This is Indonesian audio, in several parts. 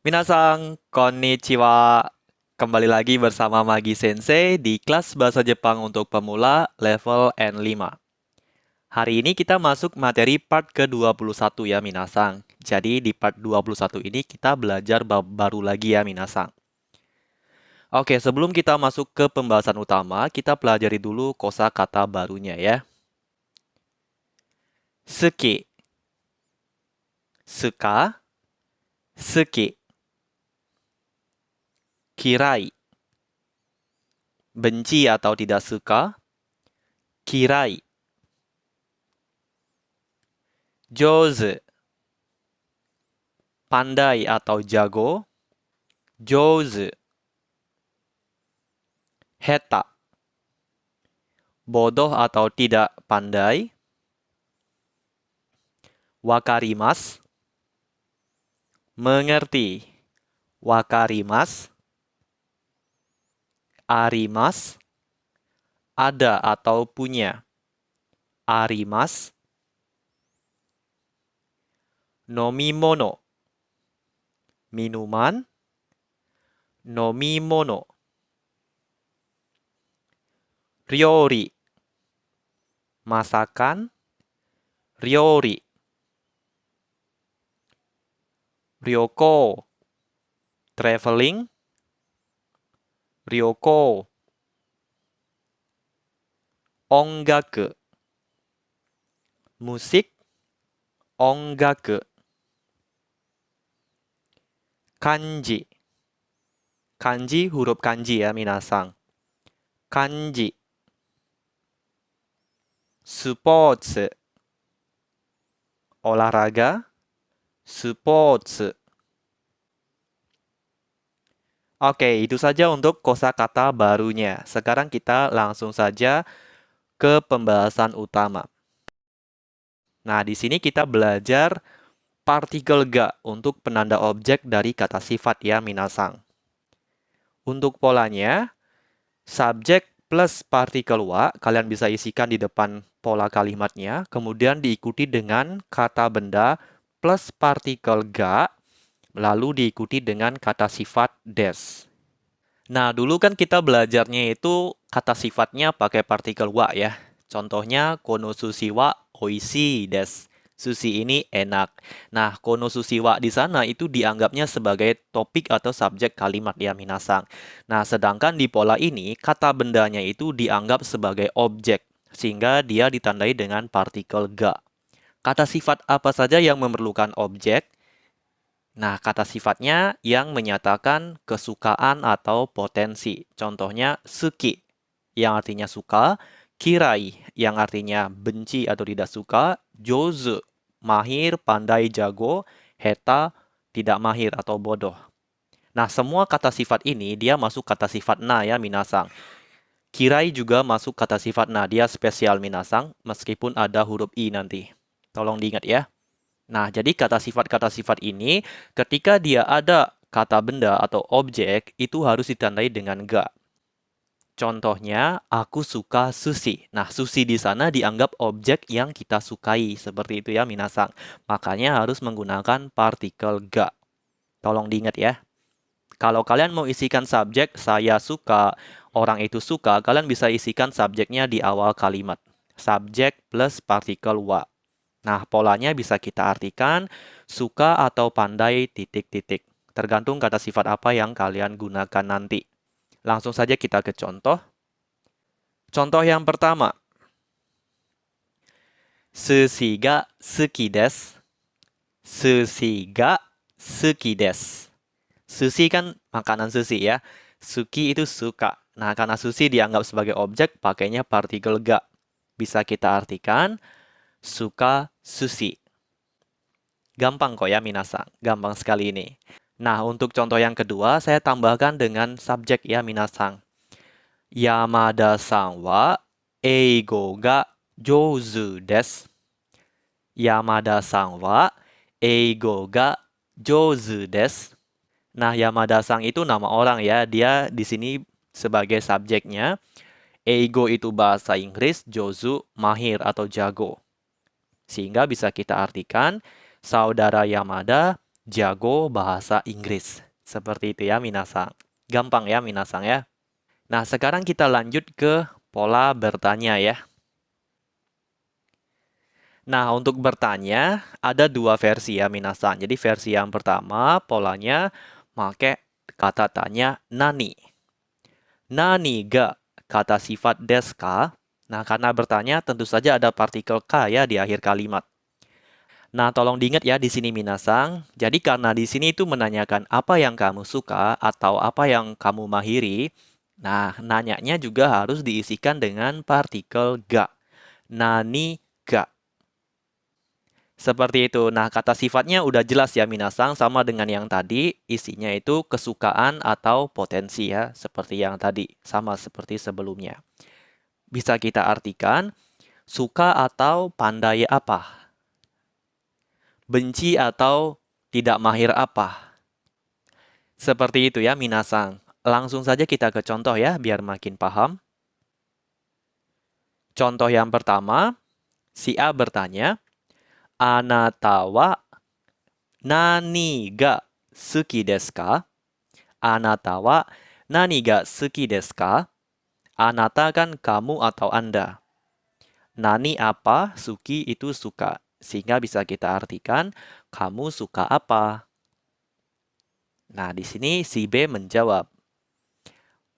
Minasang, konnichiwa. Kembali lagi bersama Magi Sensei di kelas Bahasa Jepang untuk pemula level N5. Hari ini kita masuk materi part ke-21 ya Minasang. Jadi di part 21 ini kita belajar bab baru lagi ya Minasang. Oke, sebelum kita masuk ke pembahasan utama, kita pelajari dulu kosakata barunya ya. Suki, suka, suki. Kirai, benci atau tidak suka. Kirai. Jouzu, pandai atau jago. Jouzu. Heta, bodoh atau tidak pandai. Wakarimasu, mengerti. Wakarimasu. Arimasu, ada atau punya. Arimasu. Nomimono, minuman. Nomimono. Ryori, masakan. Ryori. Ryoko, traveling. Ryoko. Ongaku, musik. Ongaku. Kanji. Kanji huruf kanji ya minasang. Kanji. Sports, olahraga. Sports. Oke, itu saja untuk kosakata barunya. Sekarang kita langsung saja ke pembahasan utama. Nah, di sini kita belajar partikel ga untuk penanda objek dari kata sifat ya minasang. Untuk polanya, subjek plus partikel wa, kalian bisa isikan di depan pola kalimatnya, kemudian diikuti dengan kata benda plus partikel ga, lalu diikuti dengan kata sifat des. Nah, dulu kan kita belajarnya itu kata sifatnya pakai partikel wa ya. Contohnya, konosushi wa oishii desu. Sushi ini enak. Nah, konosushi wa di sana itu dianggapnya sebagai topik atau subjek kalimat ya minasang. Nah, sedangkan di pola ini, kata bendanya itu dianggap sebagai objek. Sehingga dia ditandai dengan partikel ga. Kata sifat apa saja yang memerlukan objek? Nah, kata sifatnya yang menyatakan kesukaan atau potensi. Contohnya, suki, yang artinya suka. Kirai, yang artinya benci atau tidak suka. Jouzu, mahir, pandai, jago. Heta, tidak mahir atau bodoh. Nah, semua kata sifat ini dia masuk kata sifat na ya minasang. Kirai juga masuk kata sifat na, dia spesial minasang, meskipun ada huruf i nanti. Tolong diingat ya. Nah, jadi kata sifat ini ketika dia ada kata benda atau objek itu harus ditandai dengan ga. Contohnya, aku suka sushi. Nah, sushi di sana dianggap objek yang kita sukai. Seperti itu ya, minasang. Makanya harus menggunakan partikel ga. Tolong diingat ya. Kalau kalian mau isikan subjek, saya suka, orang itu suka, kalian bisa isikan subjeknya di awal kalimat. Subjek plus partikel wa. Nah, polanya bisa kita artikan suka atau pandai titik-titik. Tergantung kata sifat apa yang kalian gunakan nanti. Langsung saja kita ke contoh. Contoh yang pertama. Sushi ga suki desu. Sushi ga suki desu. Sushi kan makanan sushi ya. Suki itu suka. Nah, karena sushi dianggap sebagai objek, pakainya partikel ga. Bisa kita artikan suka sushi. Gampang kok ya minasang, gampang sekali ini. Nah, untuk contoh yang kedua, saya tambahkan dengan subjek ya minasang. Yamada-san wa eigo ga jouzu desu. Yamada-san wa eigo ga jouzu desu. Nah, Yamada-san itu nama orang ya, dia di sini sebagai subjeknya. Eigo itu bahasa Inggris, jouzu mahir atau jago. Sehingga bisa kita artikan saudara Yamada jago bahasa Inggris. Seperti itu ya, minasang. Gampang ya, minasang ya. Nah, sekarang kita lanjut ke pola bertanya ya. Nah, untuk bertanya, ada dua versi ya, minasang. Jadi, versi yang pertama, polanya pakai kata tanya nani. Nani ga kata sifat desu ka? Nah, karena bertanya, tentu saja ada partikel ka ya di akhir kalimat. Nah, tolong diingat ya di sini minasang. Jadi karena di sini itu menanyakan apa yang kamu suka atau apa yang kamu mahiri. Nah, nanyanya juga harus diisikan dengan partikel ga. Nani ga. Seperti itu. Nah, kata sifatnya udah jelas ya minasang, sama dengan yang tadi. Isinya itu kesukaan atau potensi ya. Seperti yang tadi. Sama seperti sebelumnya. Bisa kita artikan suka atau pandai apa. Benci atau tidak mahir apa. Seperti itu ya minasang. Langsung saja kita ke contoh ya, biar makin paham. Contoh yang pertama, si A bertanya, Anata wa nani ga suki desu ka? Anata wa nani ga suki desu ka? Anata kan kamu atau Anda. Nani apa, suki itu suka. Sehingga bisa kita artikan, kamu suka apa? Nah, di sini si B menjawab,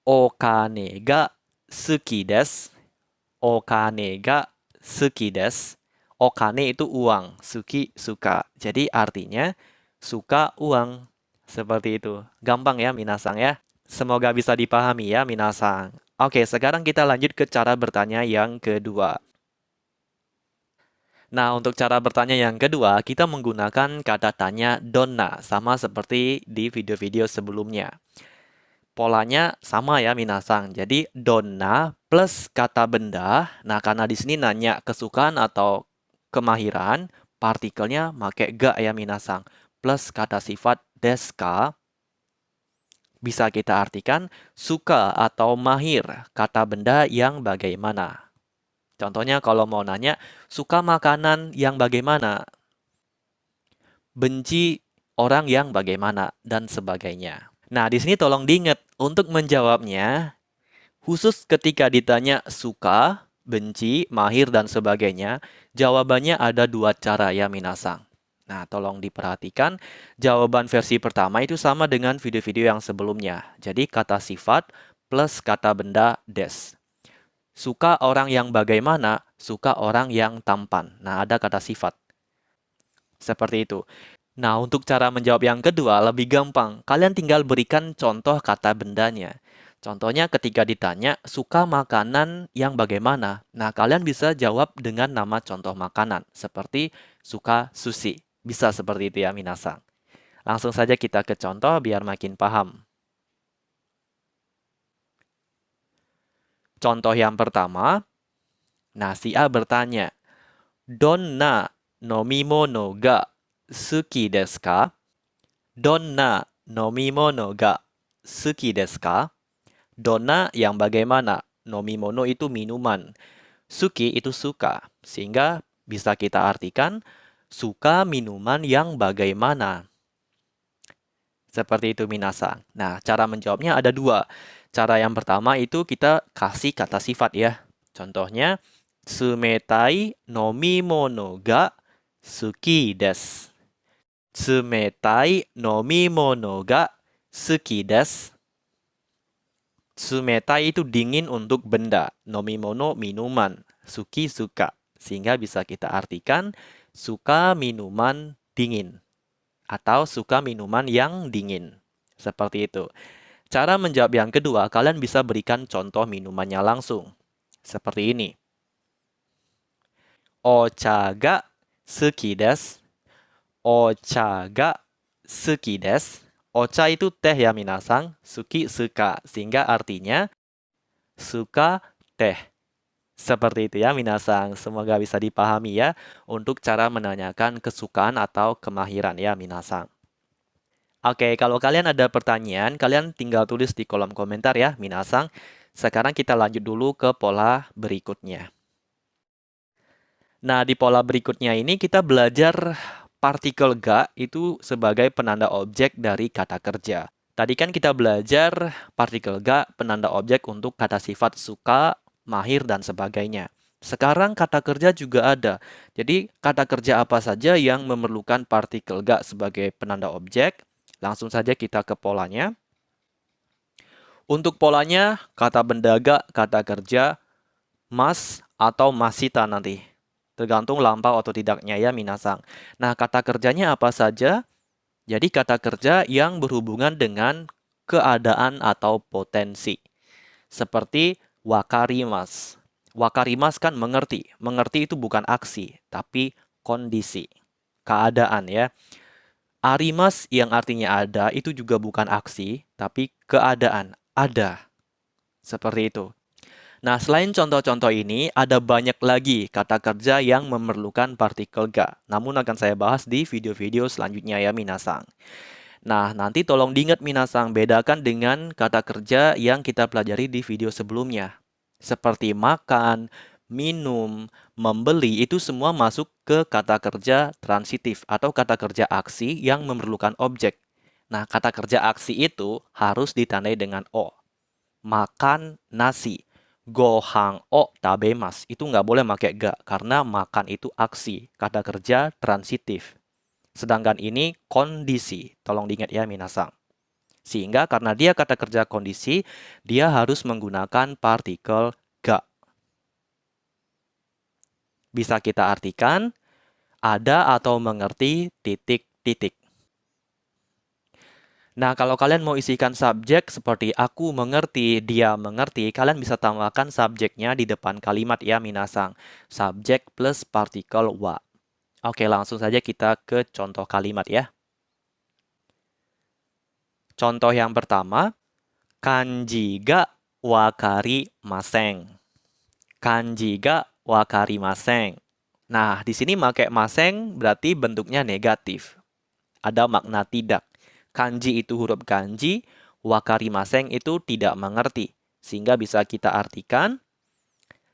Okane ga suki desu. Okane ga suki desu. Okane itu uang, suki suka. Jadi artinya suka uang. Seperti itu. Gampang ya minasang ya. Semoga bisa dipahami ya minasang. Oke, sekarang kita lanjut ke cara bertanya yang kedua. Nah, untuk cara bertanya yang kedua, kita menggunakan kata tanya donna, sama seperti di video-video sebelumnya. Polanya sama ya minasang. Jadi donna plus kata benda. Nah, karena di sini nanya kesukaan atau kemahiran, partikelnya pakai ga ya minasang. Plus kata sifat desu ka. Bisa kita artikan suka atau mahir, kata benda yang bagaimana. Contohnya kalau mau nanya, suka makanan yang bagaimana? Benci orang yang bagaimana? Dan sebagainya. Nah, di sini tolong diingat, untuk menjawabnya, khusus ketika ditanya suka, benci, mahir, dan sebagainya, jawabannya ada dua cara ya minasang. Nah, tolong diperhatikan, jawaban versi pertama itu sama dengan video-video yang sebelumnya. Jadi kata sifat plus kata benda des. Suka orang yang bagaimana, suka orang yang tampan. Nah, ada kata sifat. Seperti itu. Nah, untuk cara menjawab yang kedua lebih gampang. Kalian tinggal berikan contoh kata bendanya. Contohnya ketika ditanya, suka makanan yang bagaimana? Nah, kalian bisa jawab dengan nama contoh makanan. Seperti suka sushi. Bisa seperti itu ya, minasang. Langsung saja kita ke contoh biar makin paham. Contoh yang pertama, nah si A bertanya, Donna nomimono ga suki desu ka? Donna nomimono ga suki desu ka? Donna yang bagaimana? Nomimono itu minuman. Suki itu suka. Sehingga bisa kita artikan suka minuman yang bagaimana. Seperti itu minasang. Nah, cara menjawabnya ada dua. Cara yang pertama itu kita kasih kata sifat ya. Contohnya, Tsumetai nomimono ga suki desu. Tsumetai nomimono ga suki desu. Tsumetai itu dingin untuk benda. Nomimono minuman. Suki suka. Sehingga bisa kita artikan suka minuman dingin. Atau suka minuman yang dingin. Seperti itu. Cara menjawab yang kedua, kalian bisa berikan contoh minumannya langsung. Seperti ini. Ocha ga suki desu. Ocha ga suki desu. Ocha itu teh ya minasang. Suki suka. Sehingga artinya suka teh. Seperti itu ya minasang. Semoga bisa dipahami ya. Untuk cara menanyakan kesukaan atau kemahiran ya minasang. Oke, kalau kalian ada pertanyaan, kalian tinggal tulis di kolom komentar ya minasang. Sekarang kita lanjut dulu ke pola berikutnya. Nah, di pola berikutnya ini kita belajar partikel ga itu sebagai penanda objek dari kata kerja. Tadi kan kita belajar partikel ga penanda objek untuk kata sifat suka, mahir, dan sebagainya. Sekarang kata kerja juga ada. Jadi kata kerja apa saja yang memerlukan partikel ga sebagai penanda objek? Langsung saja kita ke polanya. Untuk polanya, kata benda ga, kata kerja, mas atau masita nanti. Tergantung lampau atau tidaknya ya minasang. Nah, kata kerjanya apa saja? Jadi kata kerja yang berhubungan dengan keadaan atau potensi. Seperti wakarimas. Wakarimas kan mengerti. Mengerti itu bukan aksi, tapi kondisi. Keadaan ya. Arimas yang artinya ada itu juga bukan aksi, tapi keadaan. Ada. Seperti itu. Nah, selain contoh-contoh ini, ada banyak lagi kata kerja yang memerlukan partikel ga. Namun akan saya bahas di video-video selanjutnya ya, minasang. Nah, nanti tolong diingat minasang, bedakan dengan kata kerja yang kita pelajari di video sebelumnya. Seperti makan, minum, membeli, itu semua masuk ke kata kerja transitif atau kata kerja aksi yang memerlukan objek. Nah, kata kerja aksi itu harus ditandai dengan O. Makan nasi. Gohang o tabemas. Itu nggak boleh pakai ga, karena makan itu aksi. Kata kerja transitif. Sedangkan ini kondisi. Tolong diingat ya minasang. Sehingga karena dia kata kerja kondisi, dia harus menggunakan partikel ga. Bisa kita artikan, ada atau mengerti titik-titik. Nah, kalau kalian mau isikan subjek seperti aku mengerti, dia mengerti, kalian bisa tambahkan subjeknya di depan kalimat ya minasang. Subjek plus partikel wa. Oke, langsung saja kita ke contoh kalimat ya. Contoh yang pertama, kanji ga wakari maseng. Kanji ga wakari maseng. Nah, di sini pakai maseng berarti bentuknya negatif. Ada makna tidak. Kanji itu huruf kanji, wakarimaseng itu tidak mengerti. Sehingga bisa kita artikan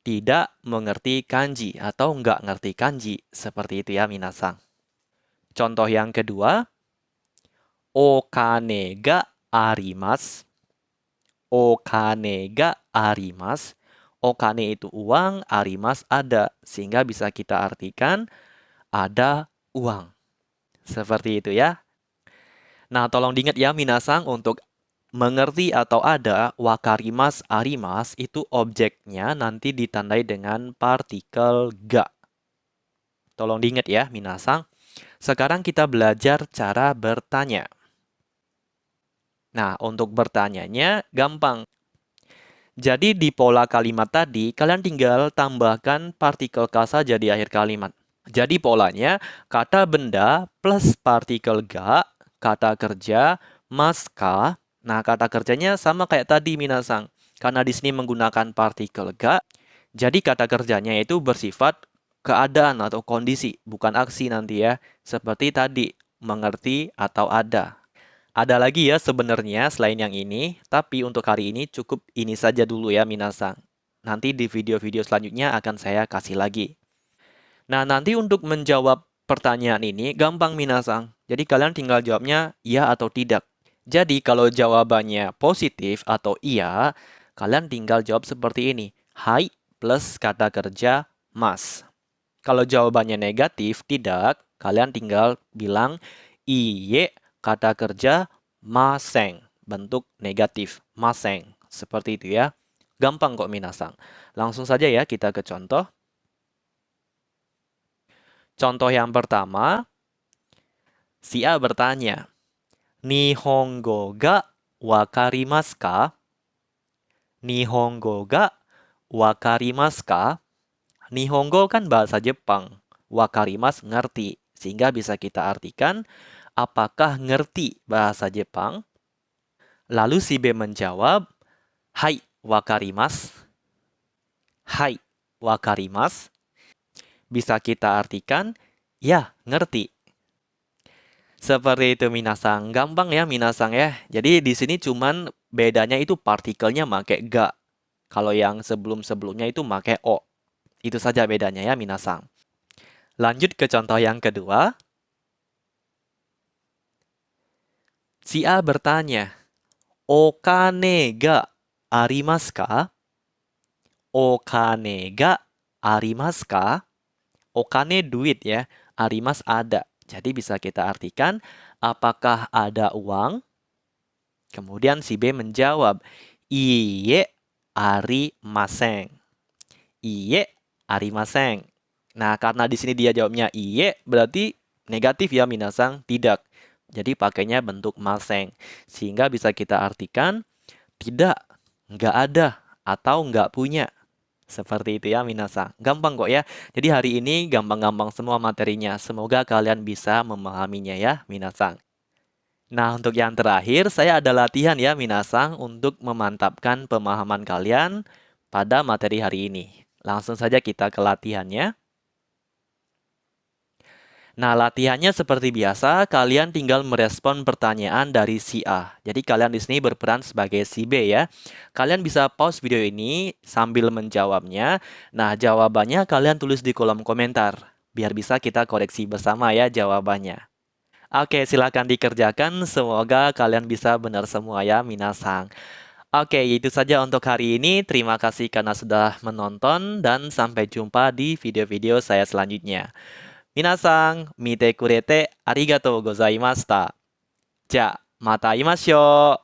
tidak mengerti kanji atau nggak ngerti kanji. Seperti itu ya minasang. Contoh yang kedua, okane ga arimasu. Okane ga arimasu. Okane itu uang, arimasu ada. Sehingga bisa kita artikan ada uang. Seperti itu ya. Nah, tolong diingat ya minasang, untuk mengerti atau ada, wakarimas, arimas, itu objeknya nanti ditandai dengan partikel ga. Tolong diingat ya minasang. Sekarang kita belajar cara bertanya. Nah, untuk bertanyanya gampang. Jadi di pola kalimat tadi, kalian tinggal tambahkan partikel ka saja di akhir kalimat. Jadi polanya, kata benda plus partikel ga, kata kerja, mas ka. Nah, kata kerjanya sama kayak tadi minasang. Karena di sini menggunakan partikel ga, jadi kata kerjanya itu bersifat keadaan atau kondisi, bukan aksi nanti ya. Seperti tadi, mengerti atau ada. Ada lagi ya sebenarnya selain yang ini, tapi untuk hari ini cukup ini saja dulu ya minasang. Nanti di video-video selanjutnya akan saya kasih lagi. Nah, nanti untuk menjawab pertanyaan ini gampang minasang. Jadi kalian tinggal jawabnya ya atau tidak. Jadi kalau jawabannya positif atau iya, kalian tinggal jawab seperti ini. Hai plus kata kerja mas. Kalau jawabannya negatif, tidak, kalian tinggal bilang iye kata kerja maseng. Bentuk negatif, maseng. Seperti itu ya. Gampang kok minasang. Langsung saja ya kita ke contoh. Contoh yang pertama, si A bertanya, Nihongo ga wakarimasu ka? Nihongo ga wakarimasu ka? Nihongo kan bahasa Jepang, wakarimasu ngerti. Sehingga bisa kita artikan, apakah ngerti bahasa Jepang? Lalu si B menjawab, hai wakarimasu. Hai wakarimasu. Bisa kita artikan, ya, ngerti. Seperti itu minasang. Gampang ya minasang ya. Jadi di sini cuman bedanya itu partikelnya pakai ga. Kalau yang sebelum-sebelumnya itu pakai o. Itu saja bedanya ya minasang. Lanjut ke contoh yang kedua. Si A bertanya, "Okane ga arimasu ka?" Okane ga arimasu ka? Okane duit ya, arimas ada. Jadi bisa kita artikan, apakah ada uang? Kemudian si B menjawab, "Iie arimasen." Iie arimasen. Nah, karena di sini dia jawabnya iye, berarti negatif ya minasang, tidak. Jadi pakainya bentuk maseng. Sehingga bisa kita artikan, tidak, nggak ada, atau nggak punya. Seperti itu ya minasang. Gampang kok ya. Jadi hari ini gampang-gampang semua materinya. Semoga kalian bisa memahaminya ya minasang. Nah, untuk yang terakhir, saya ada latihan ya minasang untuk memantapkan pemahaman kalian pada materi hari ini. Langsung saja kita ke latihannya. Nah, latihannya seperti biasa, kalian tinggal merespon pertanyaan dari si A. Jadi kalian di sini berperan sebagai si B ya. Kalian bisa pause video ini sambil menjawabnya. Nah, jawabannya kalian tulis di kolom komentar. Biar bisa kita koreksi bersama ya jawabannya. Oke, silakan dikerjakan. Semoga kalian bisa benar semua ya, minasang. Oke, itu saja untuk hari ini. Terima kasih karena sudah menonton dan sampai jumpa di video-video saya selanjutnya. 皆さん、見てくれてありがとうございました。じゃあ、また会いましょう。